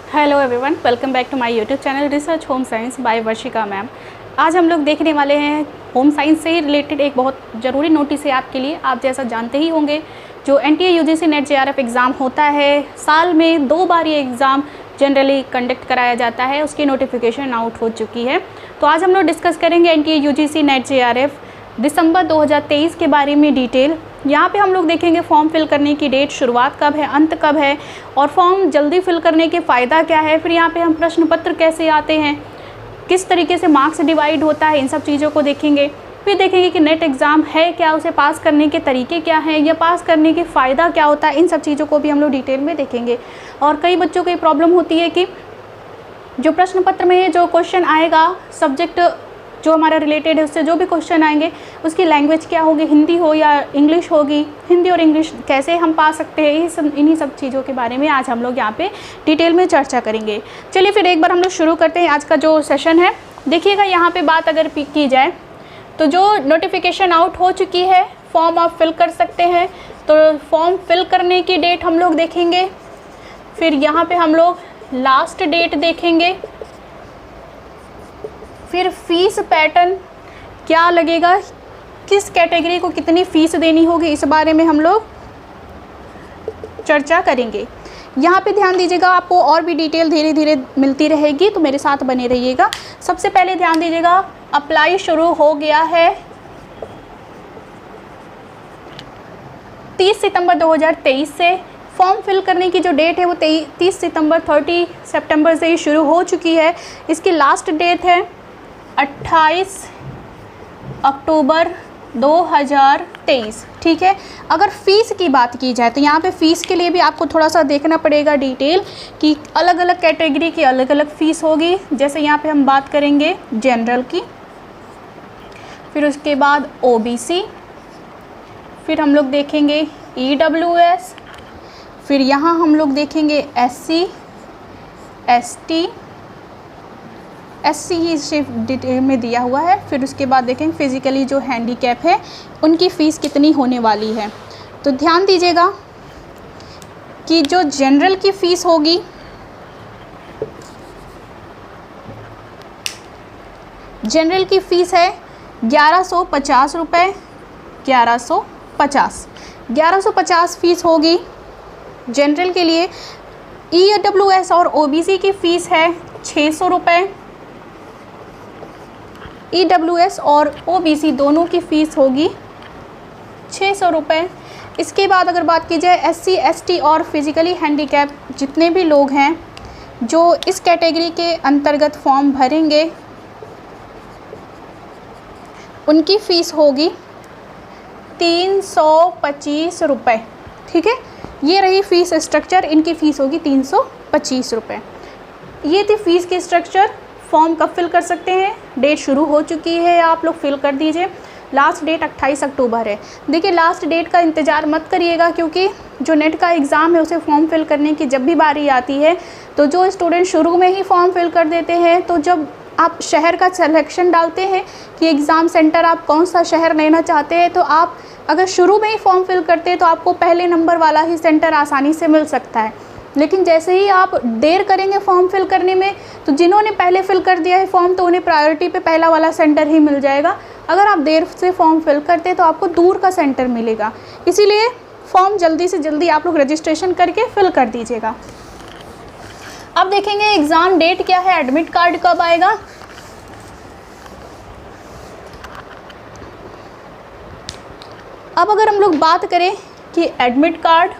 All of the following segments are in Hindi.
Hello everyone, welcome back to my YouTube channel research home science by Varshika ma'am. आज हम लोग देखने वाले हैं होम साइंस से रिलेटेड एक बहुत ज़रूरी नोटिस है आपके लिए। आप जैसा जानते ही होंगे, जो NTA UGC net JRF exam होता है, साल में 2 बार ये एग्ज़ाम जनरली कंडक्ट कराया जाता है। उसकी नोटिफिकेशन आउट हो चुकी है। तो आज हम लोग डिस्कस करेंगे एनटीए यूजीसी नेट जेआरएफ दिसंबर 2023 के बारे में डिटेल। यहाँ पे हम लोग देखेंगे फॉर्म फिल करने की डेट, शुरुआत कब है, अंत कब है, और फॉर्म जल्दी फिल करने के फ़ायदा क्या है। फिर यहाँ पे हम प्रश्न पत्र कैसे आते हैं, किस तरीके से मार्क्स डिवाइड होता है, इन सब चीज़ों को देखेंगे। फिर देखेंगे कि नेट एग्ज़ाम है क्या, उसे पास करने के तरीके क्या हैं, या पास करने के फ़ायदा क्या होता है, इन सब चीज़ों को भी हम लोग डिटेल में देखेंगे। और कई बच्चों को ये प्रॉब्लम होती है कि जो प्रश्न पत्र में जो क्वेश्चन आएगा, सब्जेक्ट जो हमारा रिलेटेड है उससे जो भी क्वेश्चन आएंगे, उसकी लैंग्वेज क्या होगी, हिंदी हो या इंग्लिश होगी, हिंदी और इंग्लिश कैसे हम पा सकते हैं, इन्हीं सब चीज़ों के बारे में आज हम लोग यहाँ पे डिटेल में चर्चा करेंगे। चलिए फिर एक बार हम लोग शुरू करते हैं आज का जो सेशन है। देखिएगा यहाँ पे बात अगर की जाए तो जो नोटिफिकेशन आउट हो चुकी है, फॉर्म आप फिल कर सकते हैं। तो फॉर्म फिल करने की डेट हम लोग देखेंगे। फिर यहाँ पर हम लोग लास्ट डेट देखेंगे। फिर फ़ीस पैटर्न क्या लगेगा, किस कैटेगरी को कितनी फ़ीस देनी होगी, इस बारे में हम लोग चर्चा करेंगे। यहाँ पे ध्यान दीजिएगा, आपको और भी डिटेल धीरे धीरे मिलती रहेगी, तो मेरे साथ बने रहिएगा। सबसे पहले ध्यान दीजिएगा, अप्लाई शुरू हो गया है 30 सितंबर 2023 से। फॉर्म फिल करने की जो डेट है वो 30 सितंबर 30 सितंबर से ही शुरू हो चुकी है। इसकी लास्ट डेट है 28 अक्टूबर 2023। ठीक है। अगर फ़ीस की बात की जाए तो यहाँ पे फ़ीस के लिए भी आपको थोड़ा सा देखना पड़ेगा डिटेल कि अलग अलग कैटेगरी की अलग अलग फ़ीस होगी। जैसे यहाँ पे हम बात करेंगे जनरल की, फिर उसके बाद ओबीसी, फिर हम लोग देखेंगे ईडब्ल्यूएस, फिर यहाँ हम लोग देखेंगे एससी, एसटी, एससी ही सिर्फ डिटेल में दिया हुआ है। फिर उसके बाद देखेंगे फिज़िकली जो हैंडीकैप है उनकी फ़ीस कितनी होने वाली है। तो ध्यान दीजिएगा कि जो जनरल की फ़ीस होगी, जनरल की फ़ीस है 1150 रुपये। 1150 फ़ीस होगी जनरल के लिए। ईडब्ल्यूएस और ओबीसी की फ़ीस है 600 रुपये। ईडब्ल्यूएस और ओबीसी दोनों की फ़ीस होगी 600 रुपये। इसके बाद अगर बात की जाए एससी, एसटी और फिज़िकली हैंडीकैप जितने भी लोग हैं जो इस कैटेगरी के अंतर्गत फॉर्म भरेंगे, उनकी फ़ीस होगी 325 रुपये। ठीक है, ये रही फ़ीस स्ट्रक्चर, इनकी फ़ीस होगी 325 रुपये। ये थी फ़ीस की स्ट्रक्चर। फॉर्म कब फिल कर सकते हैं, डेट शुरू हो चुकी है, आप लोग फिल कर दीजिए। लास्ट डेट 28 अक्टूबर है। देखिए, लास्ट डेट का इंतज़ार मत करिएगा, क्योंकि जो नेट का एग्ज़ाम है उसे फॉर्म फिल करने की जब भी बारी आती है तो जो स्टूडेंट शुरू में ही फॉर्म फिल कर देते हैं, तो जब आप शहर का सिलेक्शन डालते हैं कि एग्ज़ाम सेंटर आप कौन सा शहर लेना चाहते हैं, तो आप अगर शुरू में ही फॉर्म फिल करते हैं तो आपको पहले नंबर वाला ही सेंटर आसानी से मिल सकता है। लेकिन जैसे ही आप देर करेंगे फॉर्म फिल करने में, तो जिन्होंने पहले फिल कर दिया है फॉर्म, तो उन्हें प्रायोरिटी पे पहला वाला सेंटर ही मिल जाएगा। अगर आप देर से फॉर्म फिल करते हैं तो आपको दूर का सेंटर मिलेगा। इसीलिए फॉर्म जल्दी से जल्दी आप लोग रजिस्ट्रेशन करके फिल कर दीजिएगा। अब देखेंगे एग्ज़ाम डेट क्या है, एडमिट कार्ड कब आएगा। अब अगर हम लोग बात करें कि एडमिट कार्ड,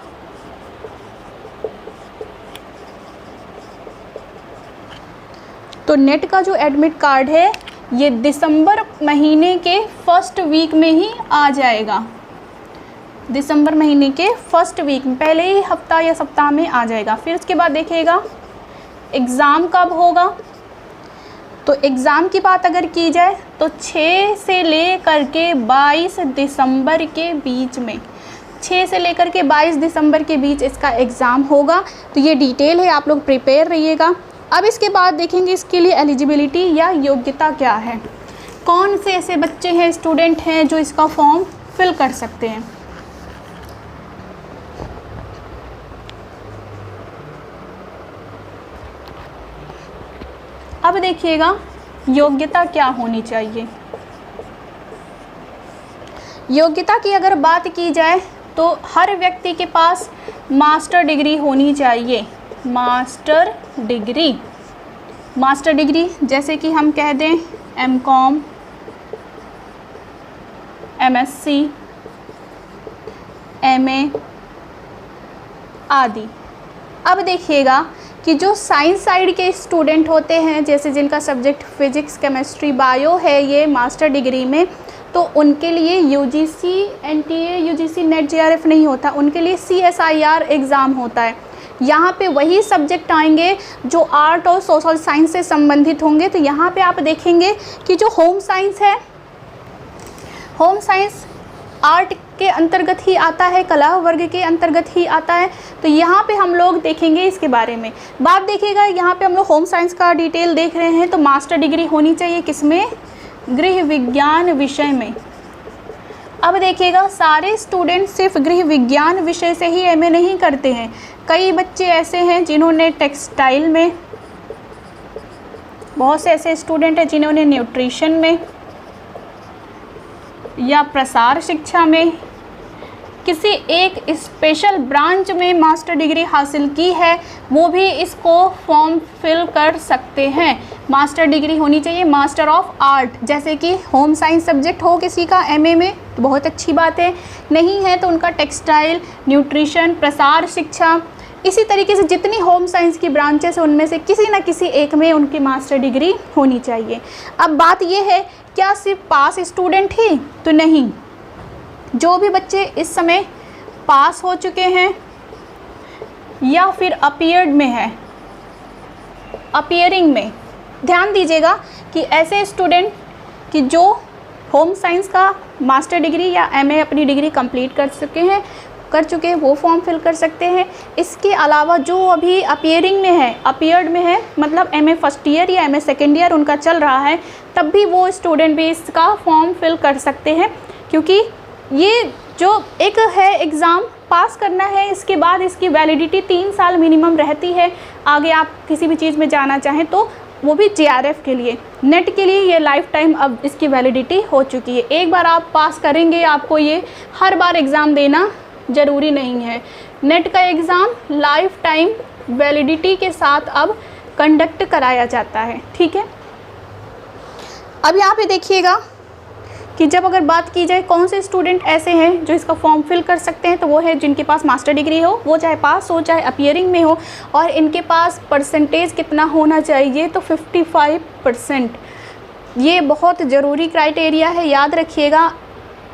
तो नेट का जो एडमिट कार्ड है ये दिसंबर महीने के फर्स्ट वीक में ही आ जाएगा। दिसंबर महीने के फर्स्ट वीक में, पहले ही हफ्ता या सप्ताह में आ जाएगा। फिर उसके बाद देखिएगा एग्ज़ाम कब होगा। तो एग्ज़ाम की बात अगर की जाए तो 6 से लेकर के 22 दिसंबर के बीच में, 6 से लेकर के 22 दिसंबर के बीच इसका एग्ज़ाम होगा। तो ये डिटेल है, आप लोग प्रिपेयर रहिएगा। अब इसके बाद देखेंगे इसके लिए एलिजिबिलिटी या योग्यता क्या है, कौन से ऐसे बच्चे हैं, स्टूडेंट हैं जो इसका फॉर्म फिल कर सकते हैं। अब देखिएगा योग्यता क्या होनी चाहिए। योग्यता की अगर बात की जाए तो हर व्यक्ति के पास मास्टर डिग्री होनी चाहिए। मास्टर डिग्री जैसे कि हम कह दें एमकॉम, एमएससी, एमए आदि। अब देखिएगा कि जो साइंस साइड के स्टूडेंट होते हैं, जैसे जिनका सब्जेक्ट फिजिक्स, केमिस्ट्री, बायो है ये मास्टर डिग्री में, तो उनके लिए UGC, NTA, UGC, net, JRF नहीं होता, उनके लिए सीएसआईआर एग्ज़ाम होता है। यहाँ पे वही सब्जेक्ट आएंगे जो आर्ट और सोशल साइंस से संबंधित होंगे। तो यहाँ पे आप देखेंगे कि जो होम साइंस है, होम साइंस आर्ट के अंतर्गत ही आता है, कला वर्ग के अंतर्गत ही आता है। तो यहाँ पे हम लोग देखेंगे इसके बारे में। बात देखिएगा, यहाँ पे हम लोग होम साइंस का डिटेल देख रहे हैं। तो मास्टर डिग्री होनी चाहिए किसमें? गृह विज्ञान विषय में। अब देखिएगा सारे स्टूडेंट सिर्फ गृह विज्ञान विषय से ही एमए नहीं करते हैं। कई बच्चे ऐसे हैं जिन्होंने टेक्सटाइल में, बहुत से ऐसे स्टूडेंट हैं जिन्होंने न्यूट्रिशन में या प्रसार शिक्षा में, किसी एक स्पेशल ब्रांच में मास्टर डिग्री हासिल की है, वो भी इसको फॉर्म फिल कर सकते हैं। मास्टर डिग्री होनी चाहिए मास्टर ऑफ आर्ट, जैसे कि होम साइंस सब्जेक्ट हो किसी का एमए में तो बहुत अच्छी बात है, नहीं है तो उनका टेक्सटाइल, न्यूट्रिशन, प्रसार शिक्षा, इसी तरीके से जितनी होम साइंस की ब्रांचेस हैं उनमें से किसी न किसी एक में उनकी मास्टर डिग्री होनी चाहिए। अब बात यह है, क्या सिर्फ पास स्टूडेंट ही? तो नहीं, जो भी बच्चे इस समय पास हो चुके हैं या फिर अपीयर्ड में है, अपीयरिंग में, ध्यान दीजिएगा कि ऐसे स्टूडेंट कि जो होम साइंस का मास्टर डिग्री या एमए अपनी डिग्री कंप्लीट कर चुके हैं वो फॉर्म फिल कर सकते हैं। इसके अलावा जो अभी अपीयरिंग में है, अपीयर्ड में है, मतलब एमए फर्स्ट ईयर या एमए सेकेंड ईयर उनका चल रहा है, तब भी वो स्टूडेंट भी इसका फॉर्म फिल कर सकते हैं। क्योंकि ये जो एक है एग्ज़ाम पास करना है, इसके बाद इसकी वैलिडिटी 3 साल मिनिमम रहती है। आगे आप किसी भी चीज़ में जाना चाहें तो वो भी जेआरएफ के लिए, नेट के लिए ये लाइफ टाइम अब इसकी वैलिडिटी हो चुकी है। एक बार आप पास करेंगे, आपको ये हर बार एग्ज़ाम देना ज़रूरी नहीं है। नेट का एग्ज़ाम लाइफ टाइम वैलिडिटी के साथ अब कंडक्ट कराया जाता है, ठीक है। अब यहाँ पे देखिएगा कि जब अगर बात की जाए कौन से स्टूडेंट ऐसे हैं जो इसका फॉर्म फिल कर सकते हैं, तो वो है जिनके पास मास्टर डिग्री हो, वो चाहे पास हो चाहे अपीयरिंग में हो, और इनके पास परसेंटेज कितना होना चाहिए? तो 55%। ये बहुत ज़रूरी क्राइटेरिया है, याद रखिएगा।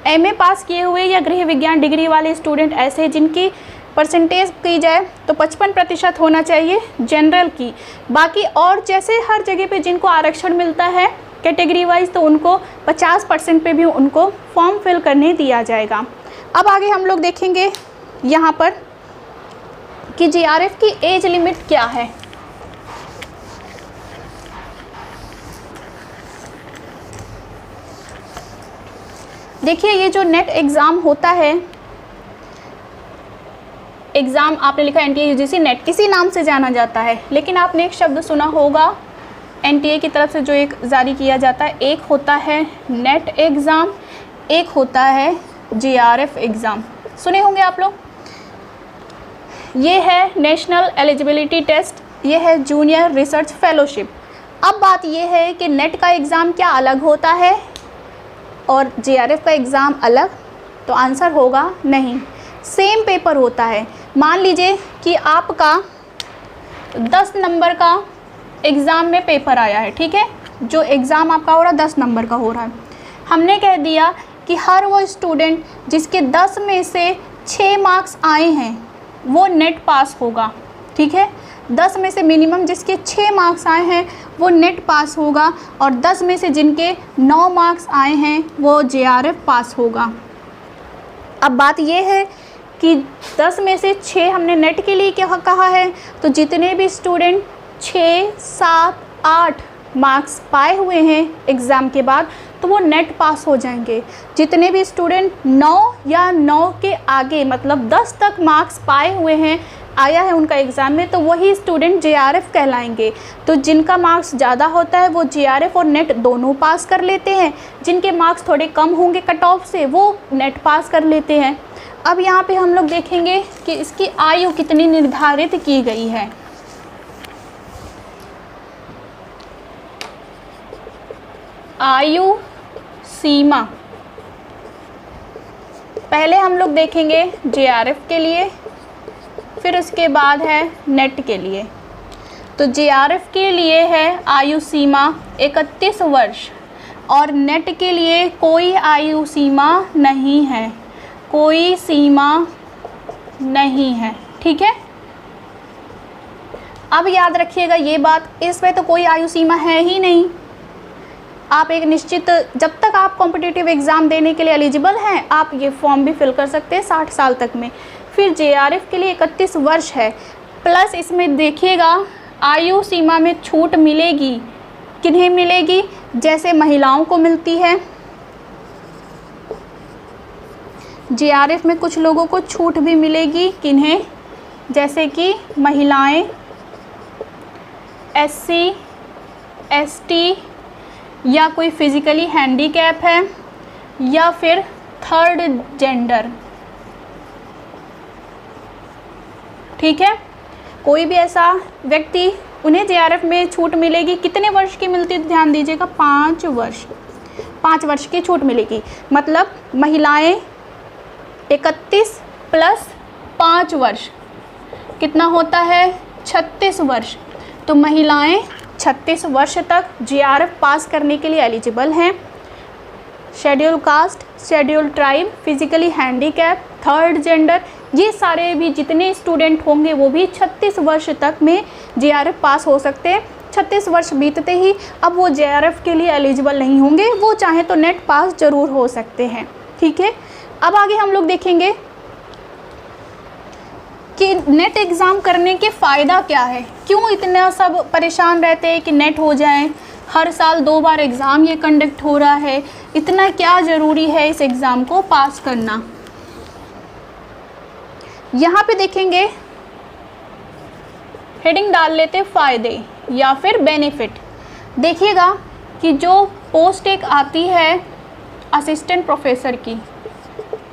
एमए पास किए हुए या गृह विज्ञान डिग्री वाले स्टूडेंट ऐसे हैं जिनकी परसेंटेज की जाए तो 55% होना चाहिए जनरल की। बाकी और जैसे हर जगह पे जिनको आरक्षण मिलता है कैटेगरी वाइज, तो उनको 50% पे भी उनको फॉर्म फिल करने दिया जाएगा। अब आगे हम लोग देखेंगे यहाँ पर कि जेआरएफ की एज लिमिट क्या है। देखिए, ये जो नेट एग्ज़ाम होता है, एग्ज़ाम आपने लिखा एनटीए यूजीसी नेट, किसी नाम से जाना जाता है, लेकिन आपने एक शब्द सुना होगा एनटीए की तरफ से जो एक जारी किया जाता है, एक होता है नेट एग्ज़ाम, एक होता है जेआरएफ एग्ज़ाम। सुने होंगे आप लोग। ये है नेशनल एलिजिबिलिटी टेस्ट, ये है जूनियर रिसर्च फेलोशिप। अब बात ये है कि नेट का एग्ज़ाम क्या अलग होता है और जेआरएफ का एग्ज़ाम अलग? तो आंसर होगा नहीं, सेम पेपर होता है। मान लीजिए कि आपका 10 नंबर का एग्ज़ाम में पेपर आया है, ठीक है, जो एग्ज़ाम आपका हो रहा है 10 नंबर का हो रहा है। हमने कह दिया कि हर वो स्टूडेंट जिसके 10 में से 6 मार्क्स आए हैं वो नेट पास होगा, ठीक है। 10 में से मिनिमम जिसके 6 मार्क्स आए हैं वो नेट पास होगा, और 10 में से जिनके 9 मार्क्स आए हैं वो जेआरएफ पास होगा। अब बात ये है कि 10 में से 6 हमने नेट के लिए क्या कहा है, तो जितने भी स्टूडेंट 6, 7, 8 मार्क्स पाए हुए हैं एग्ज़ाम के बाद तो वो नेट पास हो जाएंगे। जितने भी स्टूडेंट 9 या 9 के आगे मतलब 10 तक मार्क्स पाए हुए हैं आया है उनका एग्ज़ाम में, तो वही स्टूडेंट JRF कहलाएंगे। तो जिनका मार्क्स ज़्यादा होता है वो JRF और नेट दोनों पास कर लेते हैं, जिनके मार्क्स थोड़े कम होंगे कट ऑफ से वो नेट पास कर लेते हैं। अब यहाँ पे हम लोग देखेंगे कि इसकी आयु कितनी निर्धारित की गई है। आयु सीमा पहले हम लोग देखेंगे JRF के लिए, फिर उसके बाद है नेट के लिए। तो JRF के लिए है आयु सीमा 31 वर्ष और नेट के लिए कोई आयु सीमा नहीं है, कोई सीमा नहीं है। ठीक है, अब याद रखिएगा ये बात, इसमें तो कोई आयु सीमा है ही नहीं। आप एक निश्चित, जब तक आप कॉम्पिटिटिव एग्ज़ाम देने के लिए एलिजिबल हैं आप ये फॉर्म भी फिल कर सकते हैं 60 साल तक में। फिर JRF के लिए 31 वर्ष है, प्लस इसमें देखिएगा आयु सीमा में छूट मिलेगी। किन्हें मिलेगी? जैसे महिलाओं को मिलती है, JRF में कुछ लोगों को छूट भी मिलेगी। किन्हें? जैसे कि महिलाएं, SC, ST या कोई फिज़िकली हैंडीकैप है या फिर थर्ड जेंडर। ठीक है, कोई भी ऐसा व्यक्ति, उन्हें JRF में छूट मिलेगी। कितने वर्ष की मिलती है? ध्यान दीजिएगा, 5 वर्ष, 5 वर्ष की छूट मिलेगी। मतलब महिलाएं 31 प्लस 5 वर्ष कितना होता है? 36 वर्ष। तो महिलाएं 36 वर्ष तक JRF पास करने के लिए एलिजिबल हैं। Schedule caste, schedule tribe, physically handicap, third gender, ये सारे भी जितने स्टूडेंट होंगे वो भी 36 वर्ष तक में JRF पास हो सकते हैं। 36 वर्ष बीतते ही अब वो JRF के लिए एलिजिबल नहीं होंगे, वो चाहे तो नेट पास ज़रूर हो सकते हैं। ठीक है, अब आगे हम लोग देखेंगे कि नेट एग्ज़ाम करने के फ़ायदा क्या है, क्यों इतना सब परेशान रहते हैं कि नेट हो जाए, हर साल 2 बार एग्ज़ाम ये कंडक्ट हो रहा है, इतना क्या ज़रूरी है इस एग्ज़ाम को पास करना। यहाँ पे देखेंगे, हेडिंग डाल लेते फ़ायदे या फिर बेनिफिट। देखिएगा कि जो पोस्ट एक आती है असिस्टेंट प्रोफेसर की,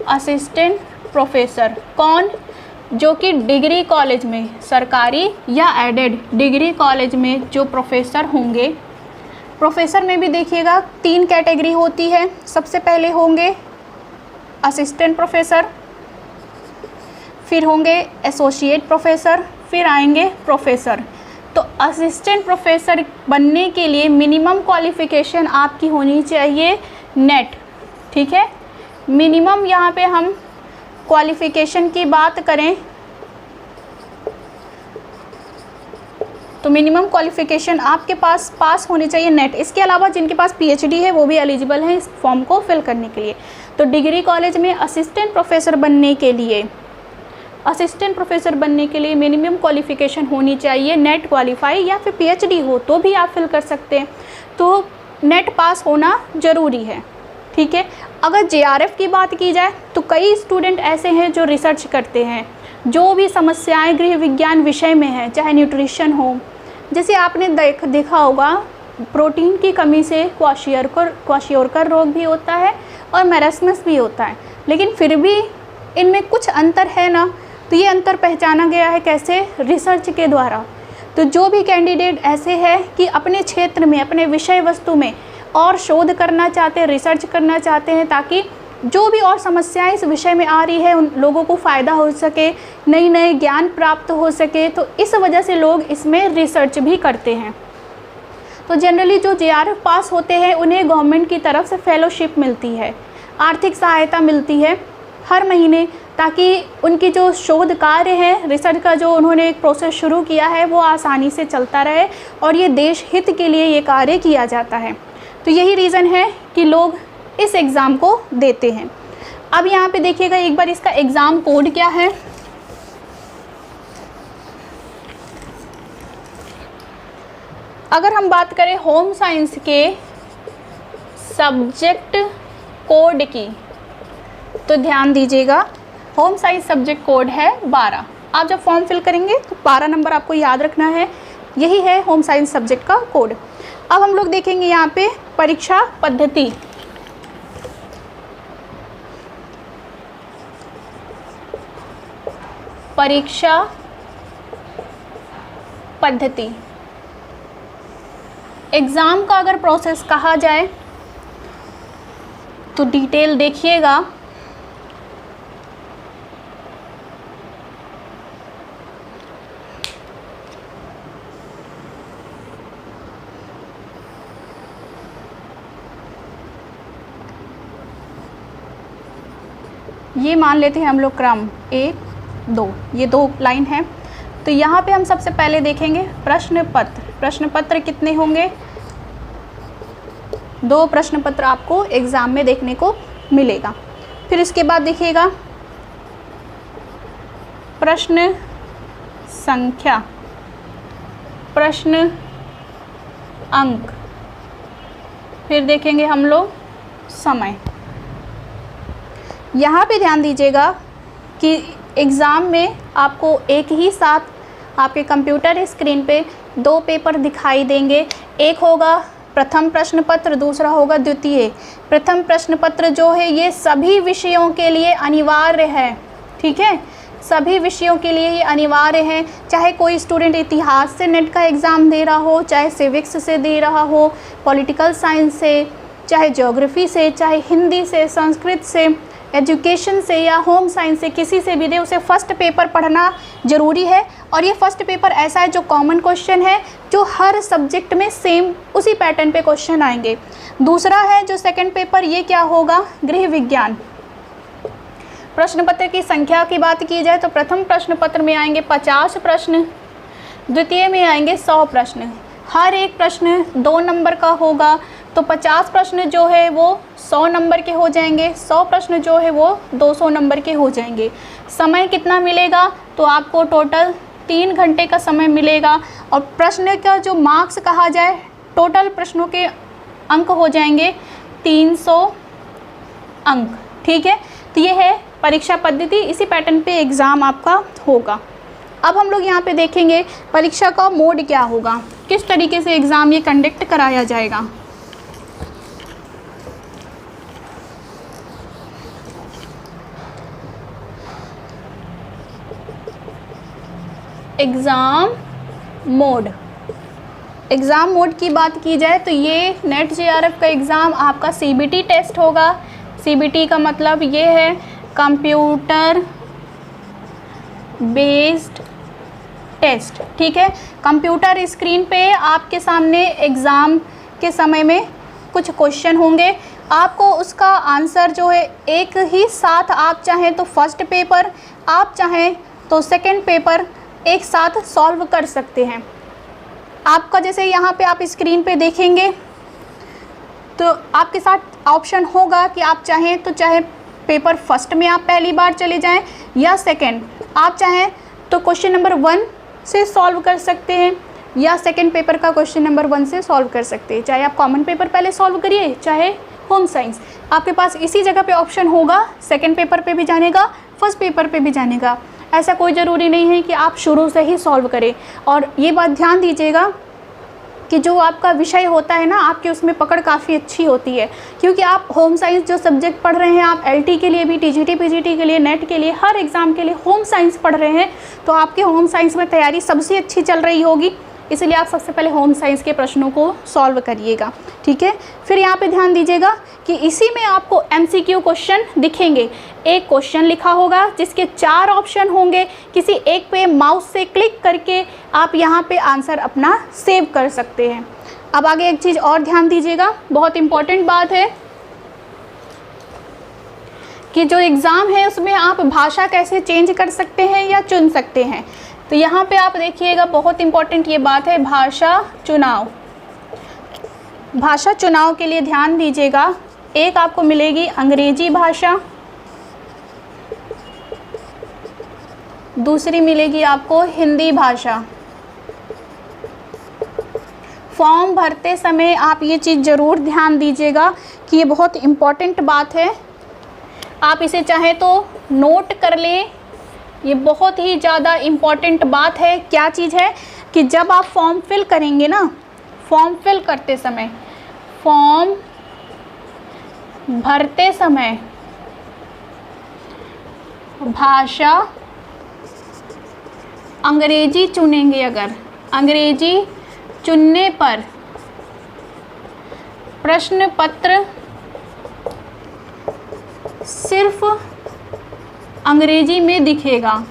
असिस्टेंट प्रोफेसर कौन? जो कि डिग्री कॉलेज में, सरकारी या एडेड डिग्री कॉलेज में जो प्रोफेसर होंगे। प्रोफेसर में भी देखिएगा 3 कैटेगरी होती है। सबसे पहले होंगे असिस्टेंट प्रोफेसर, फिर होंगे एसोसिएट प्रोफेसर, फिर आएंगे प्रोफेसर। तो असिस्टेंट प्रोफेसर बनने के लिए मिनिमम क्वालिफ़िकेशन आपकी होनी चाहिए नेट। ठीक है, मिनिमम यहाँ पे हम क्वालिफ़िकेशन की बात करें तो मिनिमम क्वालिफ़िकेशन आपके पास होनी चाहिए नेट। इसके अलावा जिनके पास PhD है वो भी एलिजिबल हैं इस फॉर्म को फिल करने के लिए। तो डिग्री कॉलेज में असिस्टेंट प्रोफेसर बनने के लिए, असिस्टेंट प्रोफेसर बनने के लिए मिनिमम क्वालिफ़िकेशन होनी चाहिए नेट क्वालिफाई, या फिर PhD हो तो भी आप फिल कर सकते हैं। तो नेट पास होना ज़रूरी है। ठीक है, अगर JRF की बात की जाए तो कई स्टूडेंट ऐसे हैं जो रिसर्च करते हैं, जो भी समस्याएं गृह विज्ञान विषय में है, चाहे न्यूट्रिशन हो, जैसे आपने देखा होगा प्रोटीन की कमी से क्वाशियोरकर रोग भी होता है और मैरास्मस भी होता है, लेकिन फिर भी इनमें कुछ अंतर है ना। तो ये अंतर पहचाना गया है कैसे? रिसर्च के द्वारा। तो जो भी कैंडिडेट ऐसे हैं कि अपने क्षेत्र में, अपने विषय वस्तु में और शोध करना चाहते हैं, रिसर्च करना चाहते हैं, ताकि जो भी और समस्याएं इस विषय में आ रही है उन लोगों को फ़ायदा हो सके, नई ज्ञान प्राप्त हो सके, तो इस वजह से लोग इसमें रिसर्च भी करते हैं। तो जनरली जो JRF पास होते हैं उन्हें गवर्नमेंट की तरफ से फेलोशिप मिलती है, आर्थिक सहायता मिलती है हर महीने, ताकि उनकी जो शोध कार्य है, रिसर्च का जो उन्होंने एक प्रोसेस शुरू किया है वो आसानी से चलता रहे और ये देश हित के लिए ये कार्य किया जाता है। तो यही रीज़न है कि लोग इस एग्ज़ाम को देते हैं। अब यहाँ पे देखिएगा एक बार इसका एग्ज़ाम कोड क्या है। अगर हम बात करें होम साइंस के सब्जेक्ट कोड की, तो ध्यान दीजिएगा होम साइंस सब्जेक्ट कोड है 12। आप जब फॉर्म फिल करेंगे तो 12 नंबर आपको याद रखना है। यही है होम साइंस सब्जेक्ट का कोड। अब हम लोग देखेंगे यहाँ पे परीक्षा पद्धति। परीक्षा पद्धति, एग्ज़ाम का अगर प्रोसेस कहा जाए तो डिटेल देखिएगा। ये मान लेते हैं हम लोग क्रम 1, 2, ये 2 लाइन है। तो यहाँ पे हम सबसे पहले देखेंगे प्रश्न पत्र। प्रश्न पत्र कितने होंगे? 2 प्रश्न पत्र आपको एग्ज़ाम में देखने को मिलेगा। फिर इसके बाद देखिएगा प्रश्न संख्या, प्रश्न अंक, फिर देखेंगे हम लोग समय। यहाँ पे ध्यान दीजिएगा कि एग्ज़ाम में आपको एक ही साथ आपके कंप्यूटर स्क्रीन पे 2 पेपर दिखाई देंगे। एक होगा प्रथम प्रश्न पत्र, दूसरा होगा द्वितीय। प्रथम प्रश्न पत्र जो है ये सभी विषयों के लिए अनिवार्य है, ठीक है, सभी विषयों के लिए ये अनिवार्य है। चाहे कोई स्टूडेंट इतिहास से नेट का एग्ज़ाम दे रहा हो, चाहे सिविक्स से दे रहा हो, पॉलिटिकल साइंस से, चाहे ज्योग्राफी से, चाहे हिंदी से, संस्कृत से, एजुकेशन से या होम साइंस से, किसी से भी दे, उसे फर्स्ट पेपर पढ़ना ज़रूरी है। और ये फर्स्ट पेपर ऐसा है जो कॉमन क्वेश्चन है, जो हर सब्जेक्ट में सेम उसी पैटर्न पे क्वेश्चन आएंगे। दूसरा है जो सेकंड पेपर, ये क्या होगा? गृह विज्ञान। प्रश्न पत्र की संख्या की बात की जाए तो प्रथम प्रश्न पत्र में आएंगे 50 प्रश्न, द्वितीय में आएंगे 100 प्रश्न। हर एक प्रश्न 2 नंबर का होगा, तो 50 प्रश्न जो है वो 100 नंबर के हो जाएंगे, 100 प्रश्न जो है वो 200 नंबर के हो जाएंगे। समय कितना मिलेगा? तो आपको टोटल 3 घंटे का समय मिलेगा। और प्रश्न का जो मार्क्स कहा जाए, टोटल प्रश्नों के अंक हो जाएंगे 300 अंक, ठीक है। तो ये है परीक्षा पद्धति, इसी पैटर्न पे एग्ज़ाम आपका होगा। अब हम लोग यहाँ पे देखेंगे परीक्षा का मोड क्या होगा, किस तरीके से एग्ज़ाम ये कंडक्ट कराया जाएगा। एग्ज़ाम मोड, एग्ज़ाम मोड की बात की जाए तो ये नेट जेआरएफ का एग्ज़ाम आपका सीबीटी टेस्ट होगा। सीबीटी का मतलब ये है कंप्यूटर बेस्ड टेस्ट, ठीक है। कंप्यूटर स्क्रीन पे आपके सामने एग्ज़ाम के समय में कुछ क्वेश्चन होंगे, आपको उसका आंसर जो है एक ही साथ, आप चाहें तो फर्स्ट पेपर, आप चाहें तो सेकंड पेपर एक साथ सॉल्व कर सकते हैं। आपका जैसे यहाँ पे आप स्क्रीन पे देखेंगे तो आपके साथ ऑप्शन होगा कि आप चाहें तो चाहे पेपर फर्स्ट में आप पहली बार चले जाएं या सेकंड, आप चाहें तो क्वेश्चन नंबर 1 से सॉल्व कर सकते हैं या सेकंड पेपर का क्वेश्चन नंबर 1 से सॉल्व कर सकते हैं। चाहे आप कॉमन पेपर पहले सॉल्व करिए, चाहे होम साइंस, आपके पास इसी जगह पे ऑप्शन होगा, सेकंड पेपर पे भी जाने का, फर्स्ट पेपर पे भी जाने का। ऐसा कोई ज़रूरी नहीं है कि आप शुरू से ही सॉल्व करें। और ये बात ध्यान दीजिएगा कि जो आपका विषय होता है ना, आपकी उसमें पकड़ काफ़ी अच्छी होती है, क्योंकि आप होम साइंस जो सब्जेक्ट पढ़ रहे हैं, आप एलटी के लिए भी, टीजीटी पीजीटी के लिए, नेट के लिए, हर एग्ज़ाम के लिए होम साइंस पढ़ रहे हैं, तो आपके होम साइंस में तैयारी सबसे अच्छी चल रही होगी। इसलिए आप सबसे पहले होम साइंस के प्रश्नों को सॉल्व करिएगा, ठीक है। फिर यहाँ पे ध्यान दीजिएगा कि इसी में आपको एमसीक्यू क्वेश्चन दिखेंगे। एक क्वेश्चन लिखा होगा जिसके 4 ऑप्शन होंगे, किसी एक पे माउस से क्लिक करके आप यहाँ पे आंसर अपना सेव कर सकते हैं। अब आगे एक चीज़ और ध्यान दीजिएगा, बहुत इम्पॉर्टेंट बात है कि जो एग्ज़ाम है उसमें आप भाषा कैसे चेंज कर सकते हैं या चुन सकते हैं। तो यहाँ पे आप देखिएगा, बहुत इम्पॉर्टेंट ये बात है, भाषा चुनाव। भाषा चुनाव के लिए ध्यान दीजिएगा, एक आपको मिलेगी अंग्रेजी भाषा, दूसरी मिलेगी आपको हिंदी भाषा। फॉर्म भरते समय आप ये चीज़ ज़रूर ध्यान दीजिएगा कि ये बहुत इम्पॉर्टेंट बात है। आप इसे चाहे तो नोट कर लें ये बहुत ही ज़्यादा इम्पॉर्टेंट बात है। क्या चीज़ है कि जब आप फॉर्म फिल करेंगे ना, फॉर्म फिल करते समय, फॉर्म भरते समय भाषा अंग्रेजी चुनेंगे। अगर अंग्रेजी चुनने पर प्रश्न पत्र सिर्फ अंग्रेजी में दिखेगा।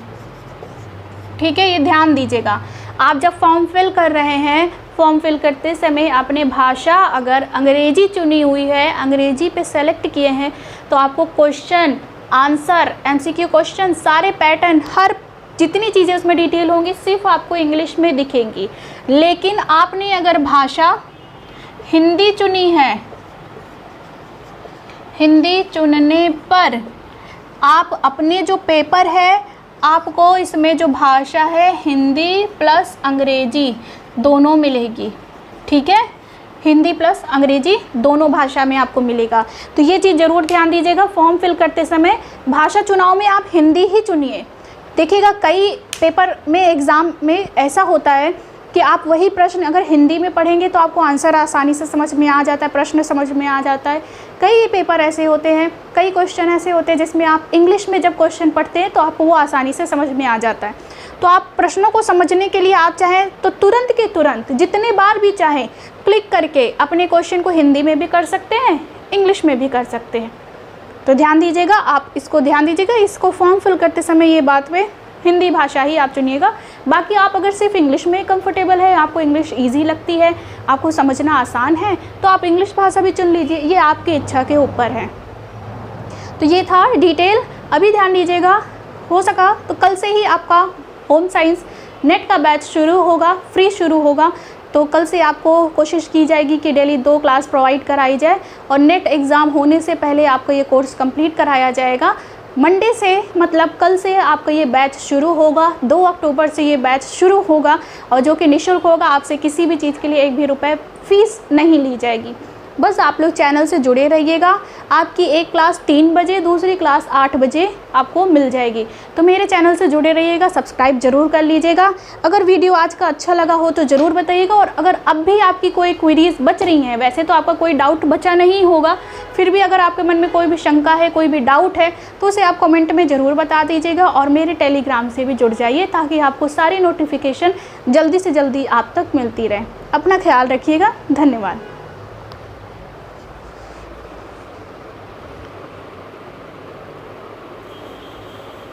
ठीक है, ये ध्यान दीजिएगा। आप जब फॉर्म फिल कर रहे हैं, फॉर्म फिल करते समय आपने भाषा अगर अंग्रेजी चुनी हुई है, अंग्रेजी पे सेलेक्ट किए हैं, तो आपको क्वेश्चन आंसर, एमसीक्यू क्वेश्चन, सारे पैटर्न, हर जितनी चीज़ें उसमें डिटेल होंगी सिर्फ आपको इंग्लिश में दिखेंगी। लेकिन आपने अगर भाषा हिंदी चुनी है, हिंदी चुनने पर आप अपने जो पेपर है, आपको इसमें जो भाषा है हिंदी प्लस अंग्रेजी दोनों मिलेगी। ठीक है, हिंदी प्लस अंग्रेजी दोनों भाषा में आपको मिलेगा। तो ये चीज़ ज़रूर ध्यान दीजिएगा। फॉर्म फिल करते समय भाषा चुनाव में आप हिंदी ही चुनिए। देखिएगा कई पेपर में, एग्ज़ाम में ऐसा होता है कि आप वही प्रश्न अगर हिंदी में पढ़ेंगे तो आपको आंसर आसानी से समझ में आ जाता है, प्रश्न समझ में आ जाता है। कई पेपर ऐसे होते हैं, कई क्वेश्चन ऐसे होते हैं जिसमें आप इंग्लिश में जब क्वेश्चन पढ़ते हैं तो आपको वो आसानी से समझ में आ जाता है। तो आप प्रश्नों को समझने के लिए आप चाहें तो तुरंत के तुरंत जितने बार भी चाहें क्लिक करके अपने क्वेश्चन को हिंदी में भी कर सकते हैं, इंग्लिश में भी कर सकते हैं। तो ध्यान दीजिएगा, आप इसको ध्यान दीजिएगा। इसको फॉर्म फिल करते समय ये बात में हिंदी भाषा ही आप चुनिएगा। बाकी आप अगर सिर्फ इंग्लिश में कंफर्टेबल है, आपको इंग्लिश इजी लगती है, आपको समझना आसान है, तो आप इंग्लिश भाषा भी चुन लीजिए। ये आपकी इच्छा के ऊपर है। तो ये था डिटेल। अभी ध्यान दीजिएगा, हो सका तो कल से ही आपका होम साइंस नेट का बैच शुरू होगा, फ्री शुरू होगा। तो कल से आपको कोशिश की जाएगी कि डेली 2 क्लास प्रोवाइड कराई जाए और नेट एग्ज़ाम होने से पहले आपको ये कोर्स कंप्लीट कराया जाएगा। मंडे से, मतलब कल से आपका ये बैच शुरू होगा। 2 अक्टूबर से ये बैच शुरू होगा और जो कि निःशुल्क होगा। आपसे किसी भी चीज़ के लिए 1 भी रुपये फ़ीस नहीं ली जाएगी। बस आप लोग चैनल से जुड़े रहिएगा। आपकी एक क्लास 3 बजे, दूसरी क्लास 8 बजे आपको मिल जाएगी। तो मेरे चैनल से जुड़े रहिएगा, सब्सक्राइब ज़रूर कर लीजिएगा। अगर वीडियो आज का अच्छा लगा हो तो ज़रूर बताइएगा। और अगर अब भी आपकी कोई क्वेरीज़ बच रही हैं, वैसे तो आपका कोई डाउट बचा नहीं होगा, फिर भी अगर आपके मन में कोई भी शंका है, कोई भी डाउट है, तो उसे आप कमेंट में ज़रूर बता दीजिएगा। और मेरे टेलीग्राम से भी जुड़ जाइए ताकि आपको सारी नोटिफिकेशन जल्दी से जल्दी आप तक मिलती रहे। अपना ख्याल रखिएगा। धन्यवाद।